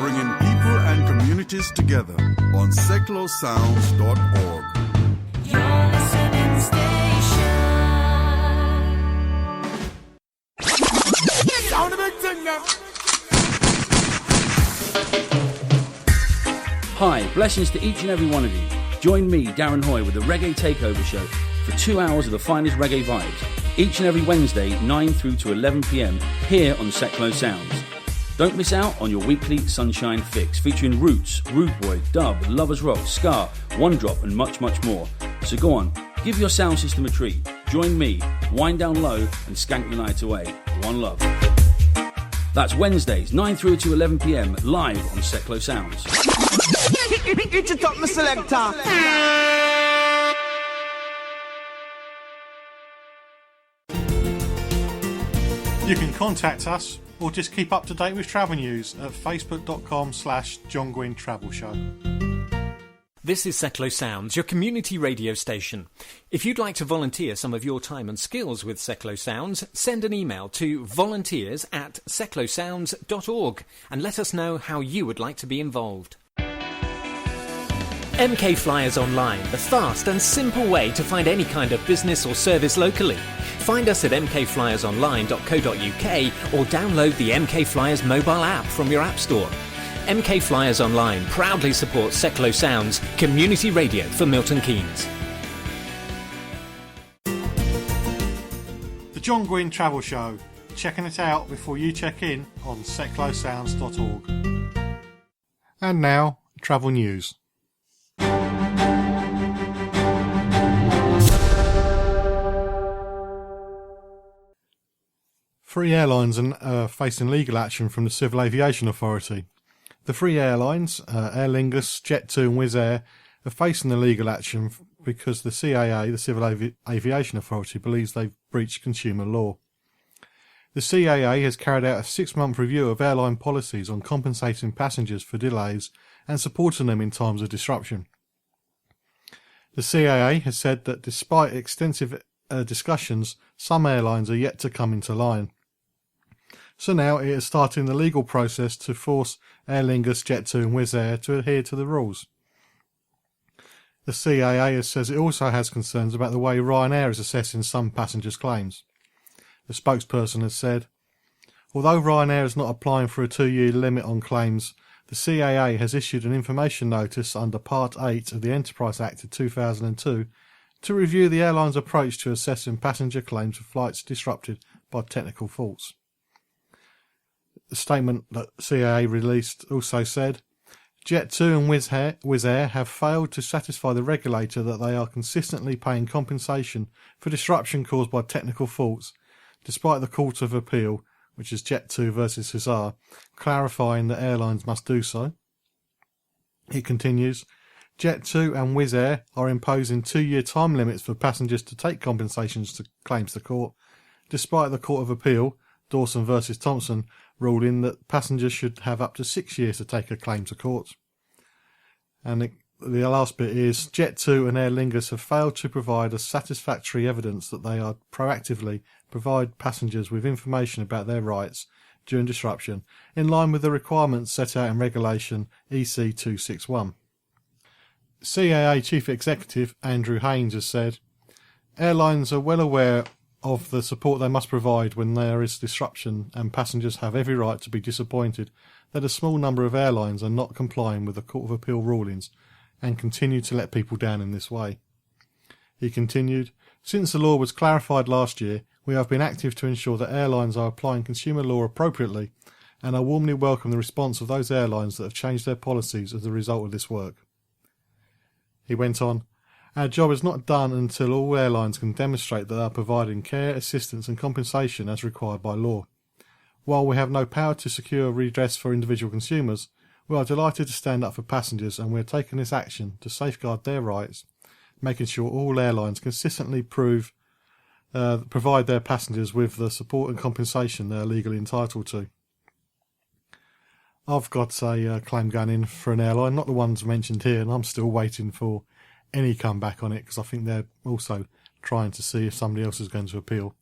bringing people and communities together on seclosounds.org. Your listening station. Sound a big thing now. Hi, blessings to each and every one of you. Join me, Darren Hoy, with the Reggae Takeover Show for 2 hours of the finest reggae vibes, each and every Wednesday, 9 through to 11 p.m, here on Seclo Sounds. Don't miss out on your weekly Sunshine Fix, featuring Roots, Rude Boy, Dub, Lovers Rock, Ska, One Drop, and much, much more. So go on, give your sound system a treat. Join me, wind down low, and skank the night away. One love. That's Wednesdays, 9 through to 11 p.m, live on Seclo Sounds. It's a top, my selector. You can contact us or just keep up to date with travel news at facebook.com/John Guinn Travel Show. This is Seclo Sounds, your community radio station. If you'd like to volunteer some of your time and skills with Seclo Sounds, send an email to volunteers@seclosounds.org and let us know how you would like to be involved. MK Flyers Online, the fast and simple way to find any kind of business or service locally. Find us at mkflyersonline.co.uk or download the MK Flyers mobile app from your app store. MK Flyers Online proudly supports Seclo Sounds, community radio for Milton Keynes. The John Guinn Travel Show. Checking it out before you check in on seclosounds.org. And now, travel news. Three airlines are facing legal action from the Civil Aviation Authority. The three airlines, Aer Lingus, Jet2 and Wizz Air, are facing the legal action because the CAA, the Civil Aviation Authority, believes they've breached consumer law. The CAA has carried out a 6-month review of airline policies on compensating passengers for delays and supporting them in times of disruption. The CAA has said that despite extensive discussions, some airlines are yet to come into line. So now it is starting the legal process to force Aer Lingus, Jet2 and Wizz Air to adhere to the rules. The CAA says it also has concerns about the way Ryanair is assessing some passengers' claims. The spokesperson has said, although Ryanair is not applying for a 2-year limit on claims, the CAA has issued an information notice under Part 8 of the Enterprise Act of 2002 to review the airline's approach to assessing passenger claims for flights disrupted by technical faults. The statement that CAA released also said, Jet2 and Wizz Air have failed to satisfy the regulator that they are consistently paying compensation for disruption caused by technical faults, despite the Court of Appeal, which is Jet2 versus Hussar, clarifying that airlines must do so. It continues, Jet2 and Wizz Air are imposing 2-year time limits for passengers to take compensations to claims to court, despite the Court of Appeal, Dawson versus Thompson, ruling that passengers should have up to 6 years to take a claim to court. And the last bit is, Jet2 and Aer Lingus have failed to provide a satisfactory evidence that they are proactively provide passengers with information about their rights during disruption, in line with the requirements set out in Regulation EC 261. CAA Chief Executive Andrew Haines has said, airlines are well aware of the support they must provide when there is disruption, and passengers have every right to be disappointed that a small number of airlines are not complying with the Court of Appeal rulings and continue to let people down in this way. He continued, since the law was clarified last year, we have been active to ensure that airlines are applying consumer law appropriately, and I warmly welcome the response of those airlines that have changed their policies as a result of this work. He went on, our job is not done until all airlines can demonstrate that they are providing care, assistance and compensation as required by law. While we have no power to secure redress for individual consumers, we are delighted to stand up for passengers, and we are taking this action to safeguard their rights, making sure all airlines consistently provide their passengers with the support and compensation they are legally entitled to. I've got a claim going in for an airline, not the ones mentioned here, and I'm still waiting for any comeback on it because I think they're also trying to see if somebody else is going to appeal.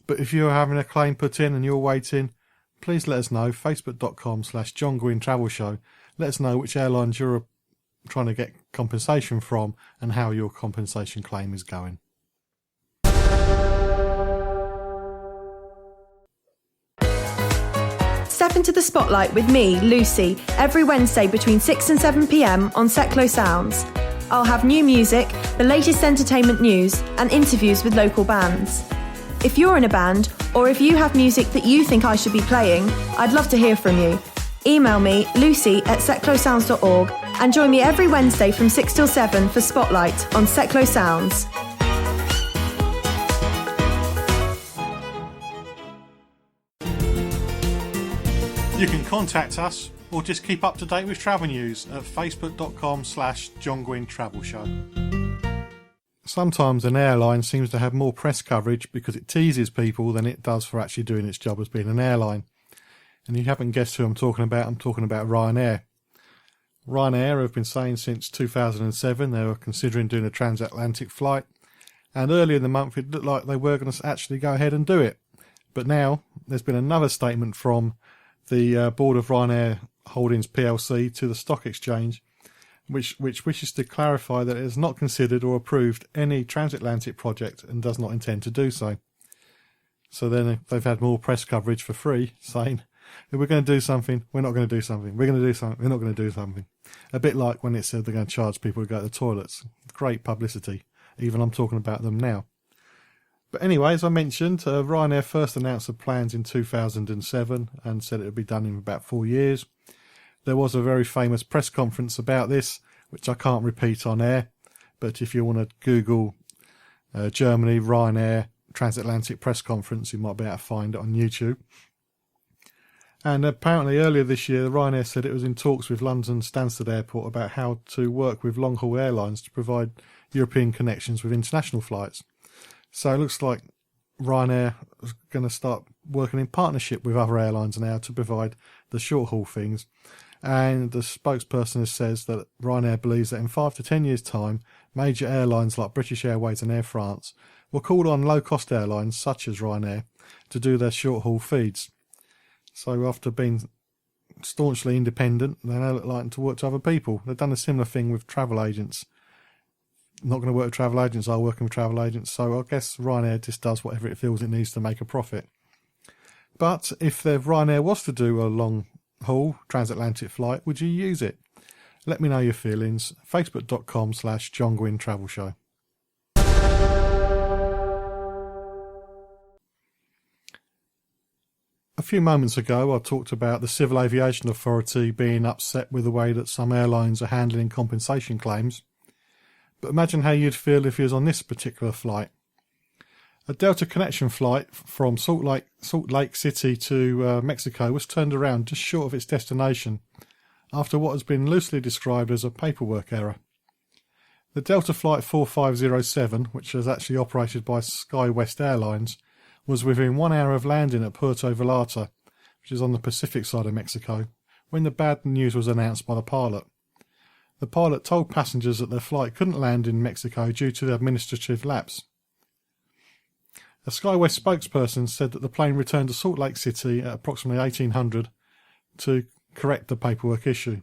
But if you're having a claim put in and you're waiting, please let us know. Facebook.com/John Guinn Travel Show. Let us know which airlines you're trying to get compensation from and how your compensation claim is going. Step into the spotlight with me, Lucy, every Wednesday between 6 and 7 p.m. on Seclo Sounds. I'll have new music, the latest entertainment news, and interviews with local bands. If you're in a band, or if you have music that you think I should be playing, I'd love to hear from you. Email me, lucy@seclosounds.org, and join me every Wednesday from 6 till 7 for Spotlight on Seclo Sounds. You can contact us or just keep up to date with travel news at facebook.com/John Guinn Travel Show. Sometimes an airline seems to have more press coverage because it teases people than it does for actually doing its job as being an airline. And you haven't guessed who I'm talking about. I'm talking about Ryanair. Ryanair have been saying since 2007 they were considering doing a transatlantic flight. And earlier in the month it looked like they were going to actually go ahead and do it. But now there's been another statement from the board of Ryanair Holdings PLC to the stock exchange, which wishes to clarify that it has not considered or approved any transatlantic project and does not intend to do so. So then they've had more press coverage for free saying, we're going to do something, we're not going to do something, we're going to do something, we're not going to do something. A bit like when it said they're going to charge people to go to the toilets. Great publicity. Even I'm talking about them now. But anyway, as I mentioned, Ryanair first announced the plans in 2007 and said it would be done in about 4 years. There was a very famous press conference about this, which I can't repeat on air. But if you want to Google Germany, Ryanair, transatlantic press conference, you might be able to find it on YouTube. And apparently earlier this year, Ryanair said it was in talks with London Stansted Airport about how to work with long-haul airlines to provide European connections with international flights. So it looks like Ryanair is going to start working in partnership with other airlines now to provide the short-haul things. And the spokesperson says that Ryanair believes that in 5 to 10 years' time, major airlines like British Airways and Air France will call on low-cost airlines such as Ryanair to do their short-haul feeds. So after being staunchly independent, they now look like to work to other people. They've done a similar thing with travel agents. Not going to work with travel agents, I'm working with travel agents, so I guess Ryanair just does whatever it feels it needs to make a profit. But if Ryanair was to do a long-haul transatlantic flight, would you use it? Let me know your feelings. Facebook.com/John Guinn Travel Show. A few moments ago I talked about the Civil Aviation Authority being upset with the way that some airlines are handling compensation claims. But imagine how you'd feel if you was on this particular flight. A Delta connection flight from Salt Lake City to Mexico was turned around just short of its destination after what has been loosely described as a paperwork error. The Delta Flight 4507, which was actually operated by SkyWest Airlines, was within 1 hour of landing at Puerto Vallarta, which is on the Pacific side of Mexico, when the bad news was announced by the pilot. The pilot told passengers that their flight couldn't land in Mexico due to the administrative lapse. A SkyWest spokesperson said that the plane returned to Salt Lake City at approximately 1800 to correct the paperwork issue.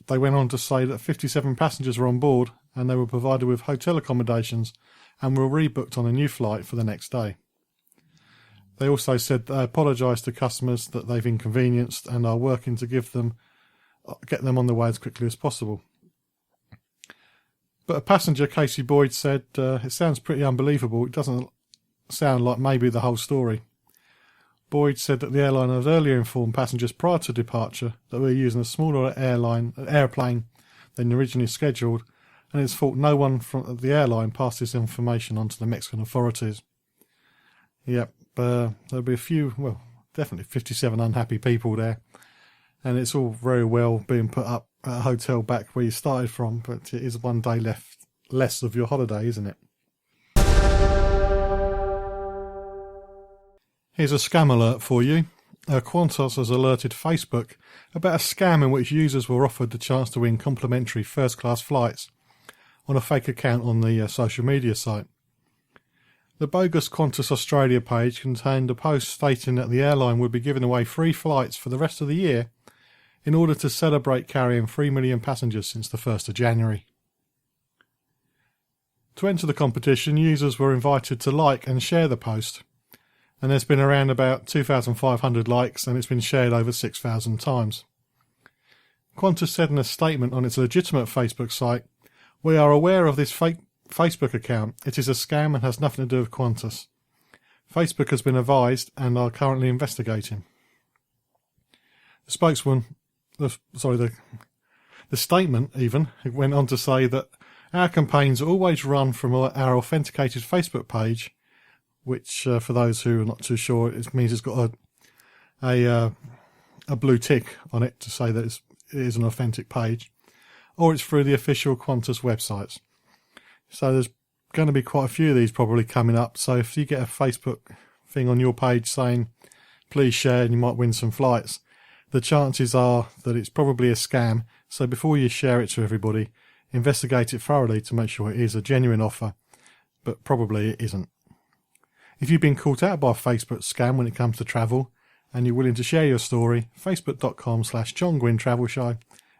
They went on to say that 57 passengers were on board and they were provided with hotel accommodations and were rebooked on a new flight for the next day. They also said they apologised to customers that they've inconvenienced and are working to get them on the way as quickly as possible. But a passenger, Casey Boyd, said, it sounds pretty unbelievable. It doesn't sound like maybe the whole story. Boyd said that the airline had earlier informed passengers prior to departure that we were using a smaller airplane than originally scheduled, and it's thought no one from the airline passed this information on to the Mexican authorities. Yep, there'll be definitely 57 unhappy people there. And it's all very well being put up at a hotel back where you started from, but it is one day less of your holiday, isn't it? Here's a scam alert for you. Qantas has alerted Facebook about a scam in which users were offered the chance to win complimentary first-class flights on a fake account on the social media site. The bogus Qantas Australia page contained a post stating that the airline would be giving away free flights for the rest of the year in order to celebrate carrying 3 million passengers since the 1st of January. To enter the competition, users were invited to like and share the post, and there's been around about 2,500 likes and it's been shared over 6,000 times. Qantas said in a statement on its legitimate Facebook site, "We are aware of this fake Facebook account. It is a scam and has nothing to do with Qantas. Facebook has been advised and are currently investigating." The spokesman, the statement even went on to say that our campaigns are always run from our authenticated Facebook page, which for those who are not too sure, it means it's got a blue tick on it to say that it is an authentic page, or it's through the official Qantas websites. So there's going to be quite a few of these probably coming up. So if you get a Facebook thing on your page saying, please share and you might win some flights, the chances are that it's probably a scam. So before you share it to everybody, investigate it thoroughly to make sure it is a genuine offer, but probably it isn't. If you've been caught out by a Facebook scam when it comes to travel and you're willing to share your story, facebook.com/John Guinn Travel Show.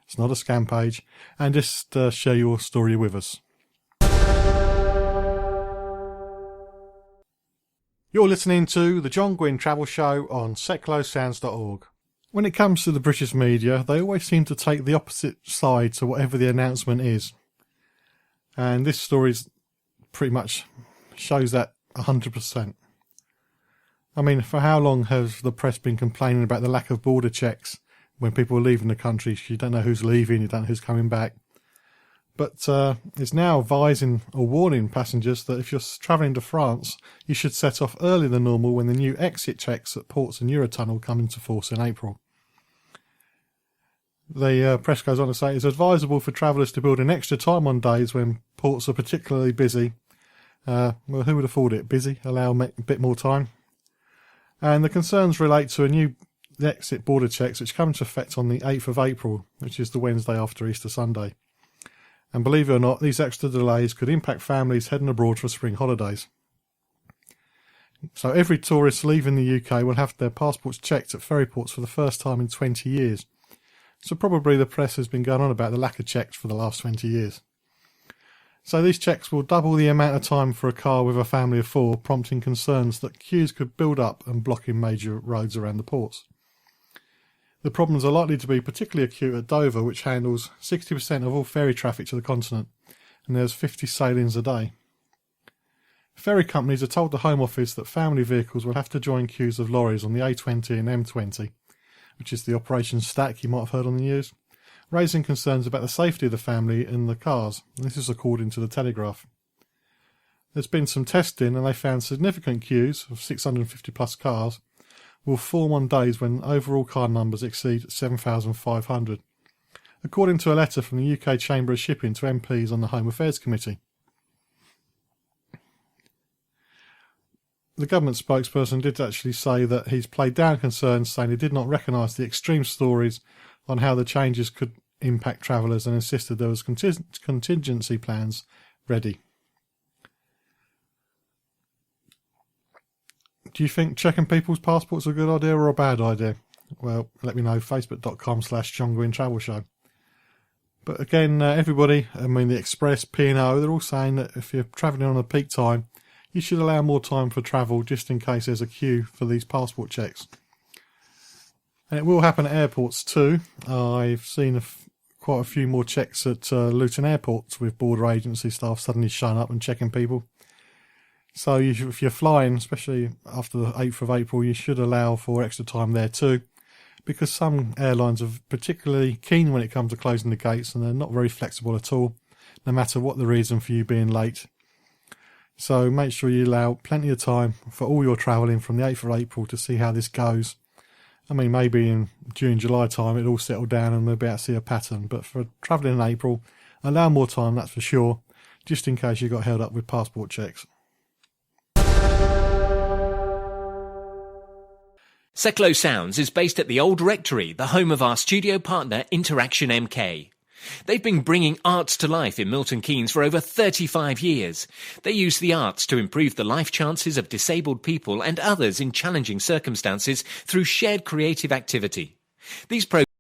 It's not a scam page, and just share your story with us. You're listening to the John Guinn Travel Show on seclosounds.org. When it comes to the British media, they always seem to take the opposite side to whatever the announcement is. And this story pretty much shows that 100%. I mean, for how long has the press been complaining about the lack of border checks when people are leaving the country? You don't know who's leaving, you don't know who's coming back. But it's now advising or warning passengers that if you're travelling to France, you should set off earlier than normal when the new exit checks at ports and Eurotunnel come into force in April. The press goes on to say it's advisable for travellers to build in extra time on days when ports are particularly busy. Well, who would have thought it? Busy, allow a bit more time. And the concerns relate to the exit border checks which come into effect on the 8th of April, which is the Wednesday after Easter Sunday. And believe it or not, these extra delays could impact families heading abroad for spring holidays. So every tourist leaving the UK will have their passports checked at ferry ports for the first time in 20 years. So probably the press has been going on about the lack of checks for the last 20 years. So these checks will double the amount of time for a car with a family of 4, prompting concerns that queues could build up and blocking major roads around the ports. The problems are likely to be particularly acute at Dover, which handles 60% of all ferry traffic to the continent, and there's 50 sailings a day. Ferry companies have told the Home Office that family vehicles will have to join queues of lorries on the A20 and M20, which is the Operation Stack you might have heard on the news, raising concerns about the safety of the family in the cars. And this is according to the Telegraph. There's been some testing and they found significant queues of 650 plus cars will form on days when overall car numbers exceed 7,500, according to a letter from the UK Chamber of Shipping to MPs on the Home Affairs Committee. The government spokesperson did actually say that he's played down concerns, saying he did not recognise the extreme stories on how the changes could impact travellers and insisted there was contingency plans ready. Do you think checking people's passports is a good idea or a bad idea? Well, let me know, facebook.com/John Guinn Travel Show. But again, everybody, the Express, P&O, they're all saying that if you're travelling on a peak time, you should allow more time for travel just in case there's a queue for these passport checks. And it will happen at airports too. I've seen quite a few more checks at Luton Airport with border agency staff suddenly showing up and checking people. So if you're flying, especially after the 8th of April, you should allow for extra time there too, because some airlines are particularly keen when it comes to closing the gates and they're not very flexible at all, no matter what the reason for you being late. So make sure you allow plenty of time for all your travelling from the 8th of April to see how this goes. Maybe in June, July time it'll all settle down and we'll be able to see a pattern, but for travelling in April, allow more time, that's for sure, just in case you got held up with passport checks. Seclo Sounds is based at the Old Rectory, the home of our studio partner Interaction MK. They've been bringing arts to life in Milton Keynes for over 35 years. They use the arts to improve the life chances of disabled people and others in challenging circumstances through shared creative activity. These programs